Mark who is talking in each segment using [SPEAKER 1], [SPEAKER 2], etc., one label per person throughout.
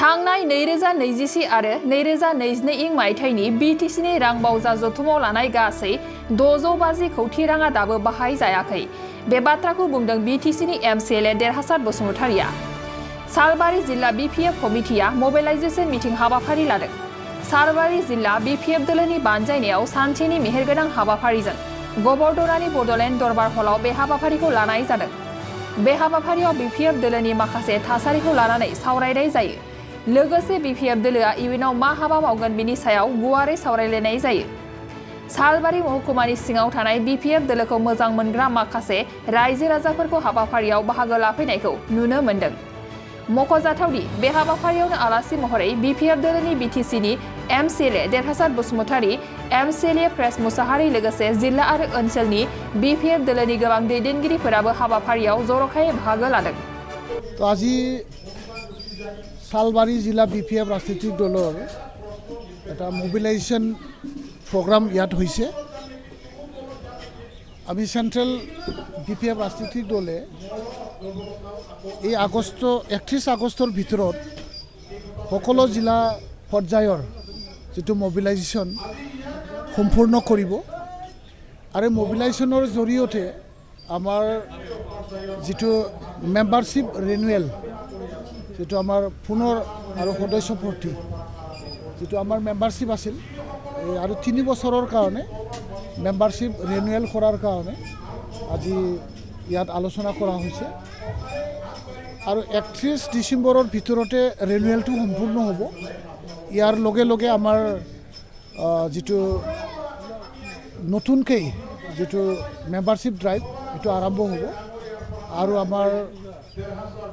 [SPEAKER 1] थांनाय 2024 आरो 2022 इं मायथाइनि बिटिसिनि रां बावजा जथुमाव लानाय गासै 650 कौटि राङा दाबो बाहाय जायाखै। बे बाथ्राखौ बुंदों बिटिसिनि एमसीएलए देरहासार बसुमतारिया। सालबारि जिल्ला बिपिएफ कमिटिया मोबिलाइजेशन मिटिं हाबाफारि लादों। सालबारि जिल्ला बिपिएफ दोलोनि बानजायनायाव सानसेनि मेहेरगोनां हाबाफारिजों गबरदरानि बडलेण्ड दरबार हलाव बे हाबाफारिखौ लानाय जादों। बे हाबाफारियाव बिपिएफ दोलोनि माखासे थासारिखौ लानानै सावरायनाय जायो। लोगोसे बिपिएफ दोलोआ इयुनाव मा हाबा मावगोन बिनि सायाव गुवारै सावरायलायनाय जायो। सालबारि महकुमानि सिङाव थानाय बिपिएफ दोलोखौ मोजां मोनग्रा माखासे रायजो राजाफोरखौ हाबाफारियाव बाहागो लाफैनायखौ नुनो मोन्दों। मख'जाथावदि बे हाबाफारियावनो आलासि महरै बिपिएफ दोलोनि बिटिसिनि एमसीएलए देरहासार बसुमतारि, एमसीएलए प्रेस मुसाहारि लोगोसे जिल्ला आरो ओनसोलनि बिपिएफ दोलोनि गोबां दैदेनगिरिफोराबो हाबाफारियाव जर'खायै बाहागो लादों।
[SPEAKER 2] আজি सालबारि जिला बिपिएफ राजनीतिक दলৰ এটা মোবিলাইজেশ্যন প্ৰগ্ৰাম ইয়াত হৈছে। আমি সেন্ট্ৰেল বিপিএফ ৰাজনীতিক দলে এই 31 আগষ্টৰ ভিতৰত সকলো জিলা পৰ্যায়ৰ যেটো মোবিলাইজেশ্যন সম্পূৰ্ণ কৰিব আৰু মোবিলাইজেশ্যনৰ জৰিয়তে আমাৰ যেটো মেম্বাৰশ্বিপ ৰিনিউৱেল যেটো আমাৰ পুনৰ আৰু সদস্য ভৰ্তি যেটো আমাৰ মেম্বাৰশ্বিপ আছিল আৰু 3 বছৰৰ কাৰণে মেম্বাৰশ্বিপ ৰিনিউৱেল কৰাৰ কাৰণে আজি ইয়াত আলোচনা কৰা হৈছে আৰু 31 ডিসেম্বৰৰ ভিতৰতে ৰিনিউৱেলটো সম্পূৰ্ণ হ'ব। ইয়াৰ লগে লগে আমাৰ যেটো নতুনকৈ যেটো মেম্বাৰশ্বিপ ড্ৰাইভ এটো আৰম্ভ হ'ব আৰু আমাৰ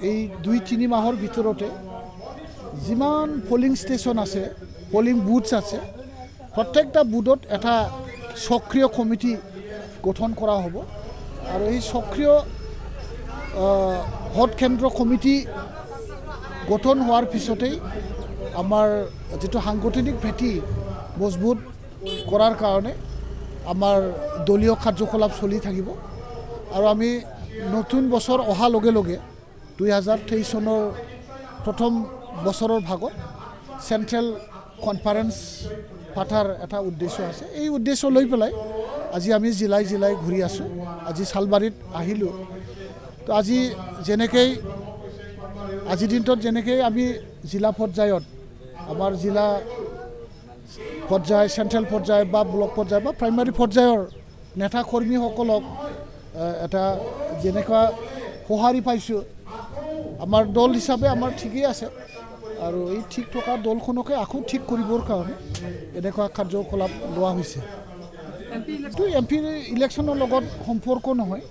[SPEAKER 2] এই 2-3 মাহৰ ভিতৰতে যিমান পোলিং ষ্টেচন আছে, পোলিং বুথছ আছে, প্ৰত্যেকটা বুথত এটা সক্ৰিয় কমিটি গঠন কৰা হ'ব আৰু এই সক্ৰিয় ভোট কেন্দ্ৰ কমিটি গঠন হোৱাৰ পিছতেই আমাৰ যেটো সাংগঠনিক ভেটি মজবুত কৰাৰ কাৰণে আমাৰ দলীয় কাৰ্যকলাপ চলি থাকিব আৰু আমি নতুন বছৰ অহা লগে লগে 2023 চনৰ প্ৰথম বছৰৰ ভাগত সেন্ট্ৰেল কনফাৰেন্স পাতাৰ এটা উদ্দেশ্য আছে। এই উদ্দেশ্য লৈ পেলাই আজি আমি জিলাই জিলাই ঘূৰি আছো। আজি সালবাৰীত আহিলো। তো আজি যেনেকৈ আজিৰ দিনটোত যেনেকৈ আমি জিলা পৰ্যায়ত আমাৰ জিলা পৰ্যায়, সেন্ট্ৰেল পৰ্যায় বা ব্লক পৰ্যায় বা প্ৰাইমাৰী পৰ্যায়ৰ নেতা কৰ্মীসকলক এটা যেনেকুৱা সঁহাৰি পাইছোঁ, আমাৰ দল হিচাপে আমাৰ ঠিকই আছে আৰু এই ঠিক থকা দলখনকে আকৌ ঠিক কৰিবৰ কাৰণে এনেকুৱা কাৰ্যকলাপ লোৱা হৈছে। এমপি ইলেকশ্যনৰ লগত সম্পৰ্ক নহয়।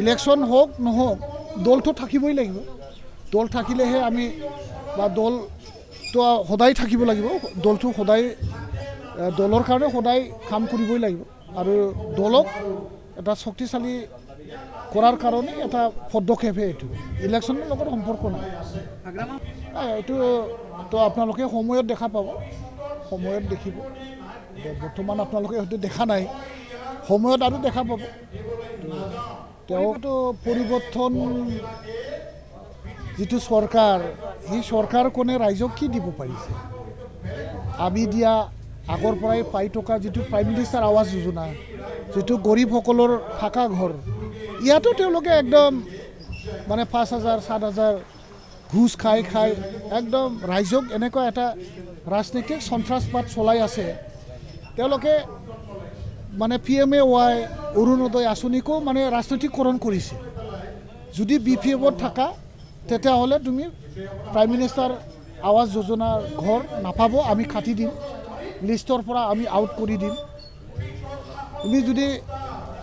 [SPEAKER 2] ইলেকশ্যন হওক নহওক দলটো থাকিবই লাগিব। দল থাকিলেহে আমি বা দলটো সদায় থাকিব লাগিব। দলটো সদায় দলৰ কাৰণে সদায় কাম কৰিবই লাগিব আৰু দলক এটা শক্তিশালী কৰাৰ কাৰণে এটা পদক্ষেপহে এইটো। ইলেকশ্যনৰ লগত সম্পৰ্ক নাই। এইটো তো আপোনালোকে সময়ত দেখা পাব, সময়ত দেখিব। বৰ্তমান আপোনালোকে হয়তো দেখা নাই, সময়ত আৰু দেখা পাব। তেওঁতো পৰিৱৰ্তন যেটো চৰকাৰ, এই চৰকাৰখনে ৰাইজক কি দিব পাৰিছে? আমি দিয়া আগৰ পৰাই পাই থকা যেটো প্ৰাইম মিনিষ্টাৰ আৱাস যোজনা, যেটো গৰীবসকলৰ থাকা ঘৰ, ইয়াতো তেওঁলোকে একদম মানে 5,000, 7,000 ঘুষ খাই একদম ৰাইজক এনেকুৱা এটা ৰাজনৈতিক সন্ত্ৰাসবাদ চলাই আছে। তেওঁলোকে মানে PMAY অৰুণোদয় আঁচনিকো মানে ৰাজনৈতিকৰণ কৰিছে। যদি বিপিএফত থাকা তেতিয়াহ'লে তুমি প্ৰাইম মিনিষ্টাৰ আৱাস যোজনাৰ ঘৰ নাপাব, আমি কাটি দিম, লিষ্টৰ পৰা আমি আউট কৰি দিম। তুমি যদি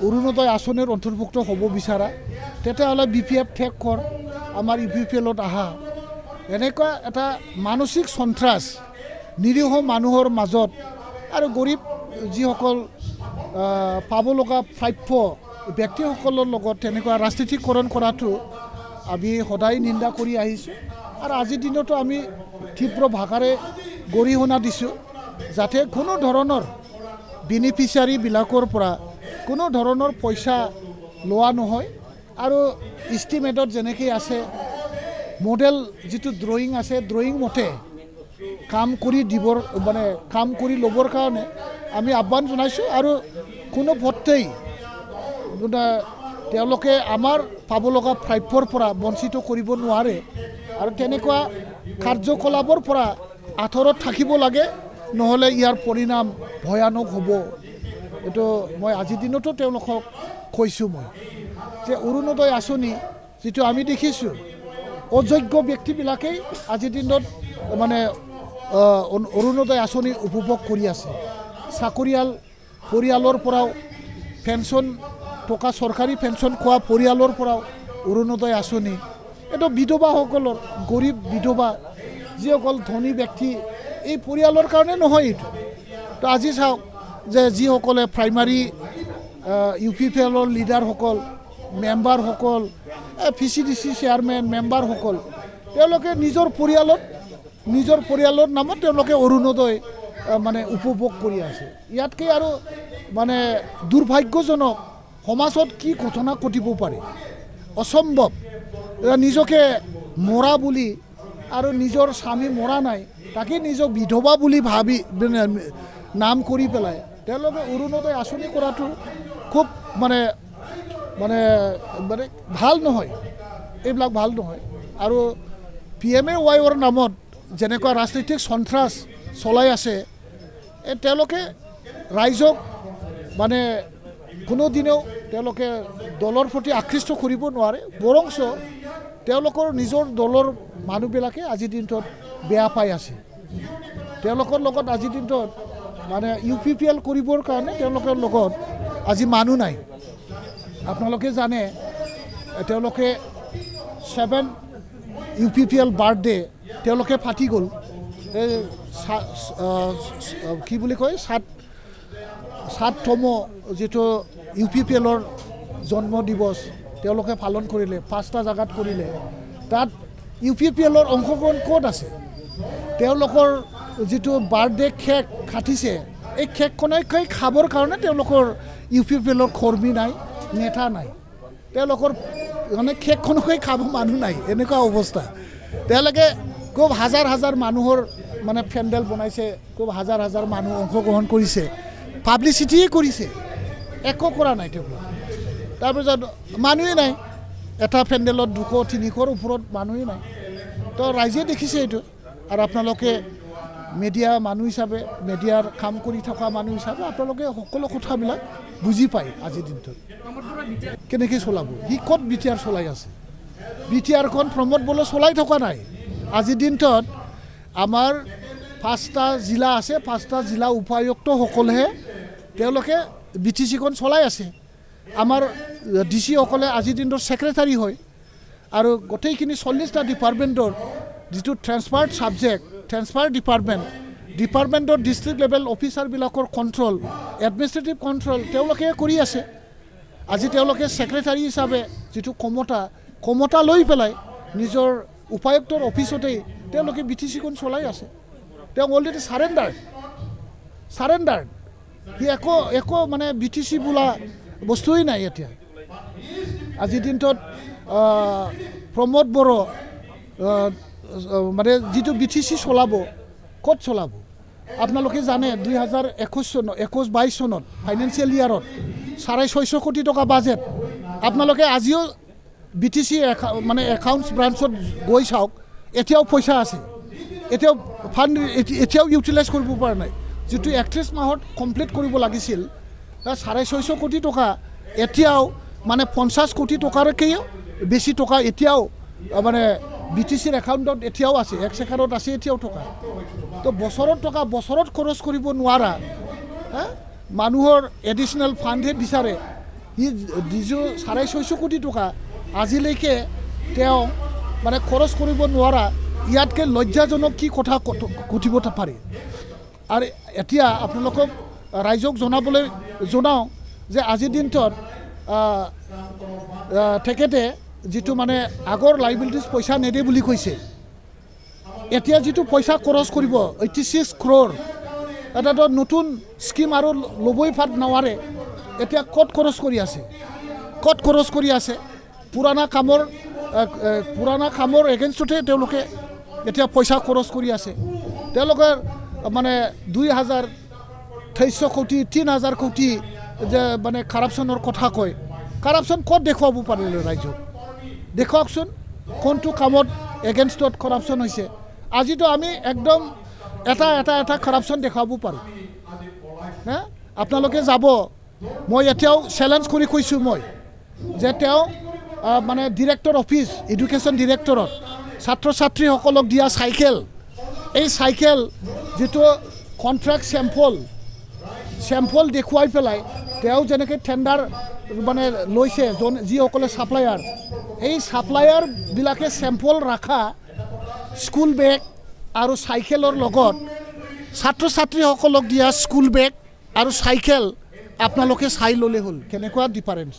[SPEAKER 2] অৰুণোদয় আঁচনিৰ অন্তৰ্ভুক্ত হ'ব বিচাৰা তেতিয়াহ'লে বিপিএফ ঠেক কৰ, আমাৰ ইউপিপিএলত আহা। এনেকুৱা এটা মানসিক সন্ত্ৰাস নিৰীহ মানুহৰ মাজত আৰু গৰীব যিসকল পাব লগা প্ৰাপ্য ব্যক্তিসকলৰ লগত তেনেকুৱা ৰাজনীতিকৰণ কৰাটো আমি সদায় নিন্দা কৰি আহিছোঁ আৰু আজিৰ দিনতো আমি তীব্ৰ ভাষাৰে গৰিহণা দিছোঁ যাতে কোনো ধৰণৰ বেনিফিচিয়াৰীবিলাকৰ পৰা কোনো ধৰণৰ পইচা লোৱা নহয় আৰু ইষ্টিমেটত যেনেকৈ আছে মডেল যিটো ড্ৰয়িং আছে ড্ৰয়িং মতে কাম কৰি দিবৰ মানে কাম কৰি ল'বৰ কাৰণে আমি আহ্বান জনাইছোঁ আৰু কোনো পথেই তেওঁলোকে আমাৰ পাব লগা প্ৰাপ্যৰ পৰা বঞ্চিত কৰিব নোৱাৰে আৰু তেনেকুৱা কাৰ্যকলাপৰ পৰা আঁতৰত থাকিব লাগে নহ'লে ইয়াৰ পৰিণাম ভয়ানক হ'ব এইটো মই আজিৰ দিনতো তেওঁলোকক কৈছোঁ মই যে অৰুণোদয় আঁচনি যিটো আমি দেখিছোঁ অযোগ্য ব্যক্তিবিলাকেই আজিৰ দিনত মানে অৰুণোদয় আঁচনি উপভোগ কৰি আছে চাকৰিয়াল পৰিয়ালৰ পৰাও পেঞ্চন টকা চৰকাৰী পেঞ্চন খোৱা পৰিয়ালৰ পৰাও অৰুণোদয় আঁচনি এইটো বিধৱাসকলৰ গৰীব বিধৱা যিসকল ধনী ব্যক্তি এই পৰিয়ালৰ কাৰণে নহয় এইটো তো আজি চাওক যে যিসকলে প্ৰাইমাৰী UPPL লিডাৰসকল মেম্বাৰসকল PCDC চেয়াৰমেন মেম্বাৰসকল তেওঁলোকে নিজৰ পৰিয়ালৰ নামত তেওঁলোকে অৰুণোদয় মানে উপভোগ কৰি আছে ইয়াতকৈ আৰু মানে দুৰ্ভাগ্যজনক সমাজত কি ঘটনা ঘটিব পাৰে অসম্ভৱ নিজকে মৰা বুলি আৰু নিজৰ স্বামী মৰা নাই তাকে নিজক বিধৱা বুলি ভাবি নাম কৰি পেলাই তেওঁলোকে অৰুণোদয় আঁচনি কৰাটো খুব মানে মানে মানে ভাল নহয় এইবিলাক ভাল নহয় আৰু PMAYৰ নামত যেনেকুৱা ৰাজনৈতিক সন্ত্ৰাস চলাই আছে তেওঁলোকে ৰাইজক মানে কোনোদিনেও তেওঁলোকে দলৰ প্ৰতি আকৃষ্ট কৰিব নোৱাৰে বৰঞ্চ তেওঁলোকৰ নিজৰ দলৰ মানুহবিলাকে আজিৰ দিনটোত বেয়া পাই আছে তেওঁলোকৰ লগত আজিৰ দিনটোত মানে UPPL কৰিবৰ কাৰণে তেওঁলোকৰ লগত আজি মানুহ নাই আপোনালোকে জানে তেওঁলোকে 7 UPPL বাৰ্থডে তেওঁলোকে পাতি গ'ল এই কি বুলি কয় 7তম যিটো UPPLৰ জন্ম দিৱস তেওঁলোকে পালন কৰিলে 5টা জাগাত কৰিলে তাত UPPLৰ অংশগ্ৰহণ ক'ত আছে তেওঁলোকৰ যিটো বাৰ্থডে কেক কাটিছে এই কেকখনকে খাবৰ কাৰণে তেওঁলোকৰ UPPLৰ কৰ্মী নাই নেতা নাই তেওঁলোকৰ মানে কেকখনকে খাব মানুহ নাই এনেকুৱা অৱস্থা তেওঁলোকে খুব হাজাৰ মানুহৰ মানে পেণ্ডেল বনাইছে খুব হাজাৰ মানুহ অংশগ্ৰহণ কৰিছে পাব্লিচিটিয়ে কৰিছে একো কৰা নাই তেওঁলোক তাৰপিছত মানুহেই নাই এটা পেণ্ডেলত 200-300ৰ ওপৰত মানুহেই নাই তো ৰাইজে দেখিছে এইটো আৰু আপোনালোকে মিডিয়া মানুহ হিচাপে মিডিয়াৰ কাম কৰি থকা মানুহ হিচাপে আপোনালোকে সকলো কথাবিলাক বুজি পায় আজিৰ দিনটোত কেনেকৈ চলাব সি ক'ত BTR চলাই আছে BTRখন প্ৰমোদ বলে চলাই থকা নাই আজিৰ দিনটোত আমাৰ 5টা জিলা আছে 5টা জিলা উপায়ুক্তসকলেহে তেওঁলোকে BTCখন চলাই আছে আমাৰ DC সকলে আজিৰ দিনটোত ছেক্ৰেটাৰী হয় আৰু গোটেইখিনি 40টা ডিপাৰ্টমেণ্টৰ যিটো ট্ৰেন্সফাৰ্ড ছাবজেক্ট ট্ৰেন্সফাৰ ডিপাৰ্টমেণ্টৰ ডিষ্ট্ৰিক্ট লেভেল অফিচাৰবিলাকৰ কণ্ট্ৰল এডমিনিষ্ট্ৰেটিভ কণ্ট্ৰল তেওঁলোকে কৰি আছে আজি তেওঁলোকে ছেক্ৰেটাৰী হিচাপে যিটো ক্ষমতা লৈ পেলাই নিজৰ উপায়ুক্তৰ অফিচতেই তেওঁলোকে BTCখন চলাই আছে তেওঁ অলৰেডি চাৰেণ্ডাৰ সি একো মানে BTC বোলা বস্তুৱেই নাই এতিয়া আজিৰ দিনটোত প্ৰমোদ বড়ো মানে যিটো BTC চলাব ক'ত চলাব আপোনালোকে জানে 2021-22 চনত ফাইনেন্সিয়েল ইয়াৰত 650 কোটি টকা বাজেট আপোনালোকে আজিও BTC মানে একাউণ্টছ ব্ৰাঞ্চত গৈ চাওক এতিয়াও পইচা আছে এতিয়াও ফাণ্ড এতিয়াও ইউটিলাইজ কৰিব পৰা নাই যিটো 31 মাহত কমপ্লিট কৰিব লাগিছিল 650 কোটি টকা এতিয়াও মানে 50 কোটি টকাৰকেও বেছি টকা এতিয়াও মানে BTCৰ একাউণ্টত এতিয়াও আছে এক ছেকেণ্ডত আছে এতিয়াও টকা তো বছৰত খৰচ কৰিব নোৱাৰা মানুহৰ এডিশ্যনেল ফাণ্ডহে বিচাৰে ই যিটো 650 কোটি টকা আজিলৈকে তেওঁ মানে খৰচ কৰিব নোৱাৰা ইয়াতকৈ লজ্জাজনক কি কথা ঘটিব পাৰে আৰু এতিয়া আপোনালোকক ৰাইজক জনাওঁ যে আজিৰ দিনটোত তেখেতে যিটো মানে আগৰ লাইবিলিটিজ পইচা নেদে বুলি কৈছে এতিয়া যিটো পইচা খৰচ কৰিব 86 crore এটাতো নতুন স্কিম আৰু ল'বই নোৱাৰে এতিয়া ক'ত খৰচ কৰি আছে পুৰাণা কামৰ পুৰণা কামৰ এগেইনষ্টতে তেওঁলোকে এতিয়া পইচা খৰচ কৰি আছে তেওঁলোকৰ মানে 2,200 কোটি 3,000 কোটি যে মানে কাৰাপশ্যনৰ কথা কয় কাৰাপশ্যন ক'ত দেখুৱাব পাৰিলে ৰাইজক দেখুৱাওকচোন কোনটো কামত এগেইনষ্টত কাৰাপশ্যন হৈছে আজিতো আমি একদম এটা কাৰাপশ্যন দেখুৱাব পাৰোঁ হে আপোনালোকে যাব মই এতিয়াও চেলেঞ্জ কৰি কৈছোঁ মই যে তেওঁ মানে ডিৰেক্টৰ অফিচ এডুকেশ্যন ডিৰেক্টৰত ছাত্ৰ ছাত্ৰীসকলক দিয়া চাইকেল এই চাইকেল যিটো কণ্ট্ৰেক্ট চেম্পল দেখুৱাই পেলাই তেওঁ যেনেকৈ টেণ্ডাৰ মানে লৈছে যিসকলে ছাপ্লায়াৰ এই ছাপ্লায়াৰবিলাকে চেম্পল ৰাখা স্কুল বেগ আৰু চাইকেলৰ লগত ছাত্ৰ ছাত্ৰীসকলক দিয়া স্কুল বেগ আৰু চাইকেল আপোনালোকে চাই ল'লে হ'ল কেনেকুৱা ডিফাৰেঞ্চ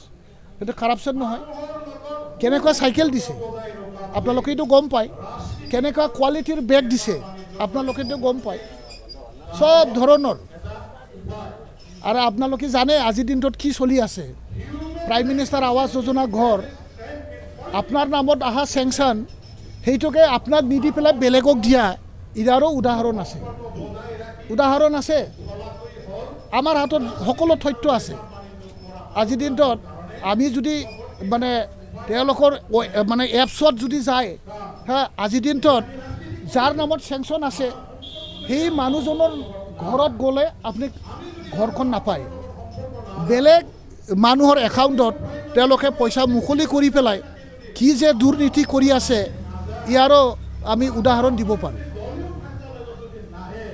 [SPEAKER 2] সেইটো কাৰাপশ্যন নহয় কেনেকুৱা চাইকেল দিছে আপোনালোকেতো গম পায় কেনেকুৱা কোৱালিটিৰ বেগ দিছে আপোনালোকেতো গম পায় সব ধৰণৰ আৰু আপোনালোকে জানে আজিৰ দিনটোত কি চলি আছে প্ৰাইম মিনিষ্টাৰ আৱাস যোজনা ঘৰ আপোনাৰ নামত অহা চেংচন সেইটোকে আপোনাক নিদি পেলাই বেলেগক দিয়া ইয়াৰো উদাহৰণ আছে আমাৰ হাতত সকলো তথ্য আছে আজিৰ দিনটোত আমি যদি মানে তেওঁলোকৰ মানে এপছত যদি যায় হা আজিৰ দিনটোত যাৰ নামত চেংচন আছে সেই মানুহজনৰ ঘৰত গ'লে আপুনি ঘৰখন নাপায় বেলেগ মানুহৰ একাউণ্টত তেওঁলোকে পইচা মুকলি কৰি পেলাই কি যে দুৰ্নীতি কৰি আছে ইয়াৰো আমি উদাহৰণ দিব পাৰোঁ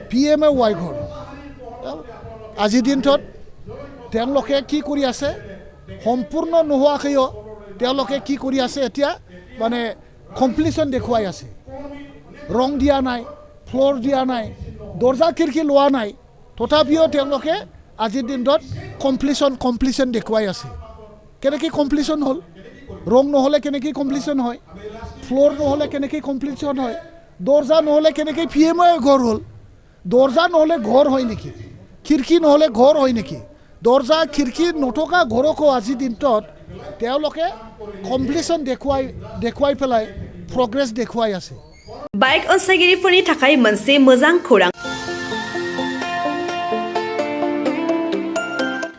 [SPEAKER 2] PMAY ঘৰ আজিৰ দিনটোত তেওঁলোকে কি কৰি আছে সম্পূৰ্ণ নোহোৱাকৈও তেওঁলোকে কি কৰি আছে এতিয়া মানে কমপ্লিশ্যন দেখুৱাই আছে ৰং দিয়া নাই ফ্ল'ৰ দিয়া নাই দৰ্জা খিৰিকী লোৱা নাই তথাপিও তেওঁলোকে আজিৰ দিনটোত কমপ্লিশ্যন দেখুৱাই আছে কেনেকৈ কমপ্লিশ্যন হ'ল ৰং নহ'লে কেনেকৈ কমপ্লিশ্যন হয় ফ্ল'ৰ নহ'লে কেনেকৈ কমপ্লিশ্যন হয় দৰ্জা নহ'লে কেনেকৈ PMAY ঘৰ হ'ল দৰ্জা নহ'লে ঘৰ হয় নেকি খিৰিকী নহ'লে ঘৰ হয় নেকি দৰ্জা খিৰিকী নথকা ঘৰকো আজিৰ দিনটোত তেওঁলোকে কমপ্লিশ্যন দেখুৱাই পেলাই প্ৰগ্ৰেছ দেখুৱাই আছে
[SPEAKER 3] बाइक अनसायगिरिफोरनि थाखाय मोनसे मोजां खौरां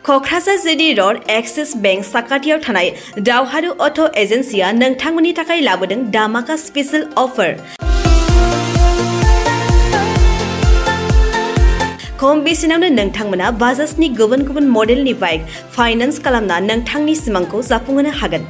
[SPEAKER 3] क'क्राझार जिडी र'ड एक्सिस बेंक साखाथियाव थानाय दावहारु अट' एजेन्सिया नोंथांमोननि थाखाय लाबोदों धामाका स्पेशल अफार खम बेसेनावनो नोंथांमोना बाजाजनि गुबुन गुबुन मडेलनि बाइक फाइनान्स खालामना नोंथांनि सिमांखौ जाफुंहोनो हागोन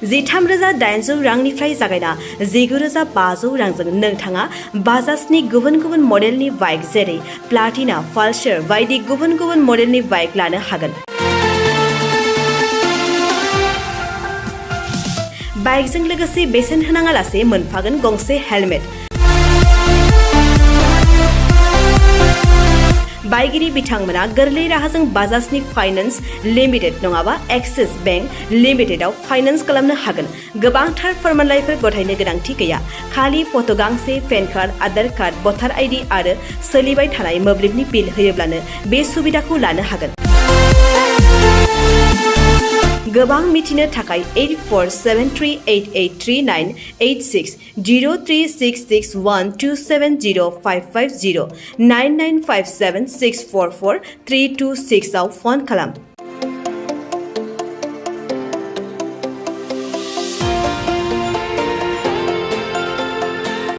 [SPEAKER 3] 13,800 रांनिफ्राय जागायना 19,500 रांजों नोंथाङा बाजाजनि गुबुन गुबुन मडेलनि बाइक जेरै प्लाटिना पालसार बायदि गुबुन गुबुन मडेलनि बाइक लानो हागोन बाइकजों लोगोसे बेसेन होनाङालासे मोनफागोन गंसे हेलमेट बाइगिरि बिथांमोना गोरलै राहाजों बाजाजनि फाइनान्स लिमिटेड नङाबा एक्सिस बेंक लिमिटेडआव फाइनान्स खालामनो हागोन गोबांथार फोरमानलाइफोर गथायनो गोनांथि गैया खालि फट' गांसे पेन कार्ड आधार कार्ड भटार आइडि आरो सोलिबाय थानाय मोब्लिबनि बिल होयोब्लानो बे सुबिदाखौ लानो हागोन गोबां मिथिनो थाखाय 8473883986 03661270550 9957644326 आव फन खालाम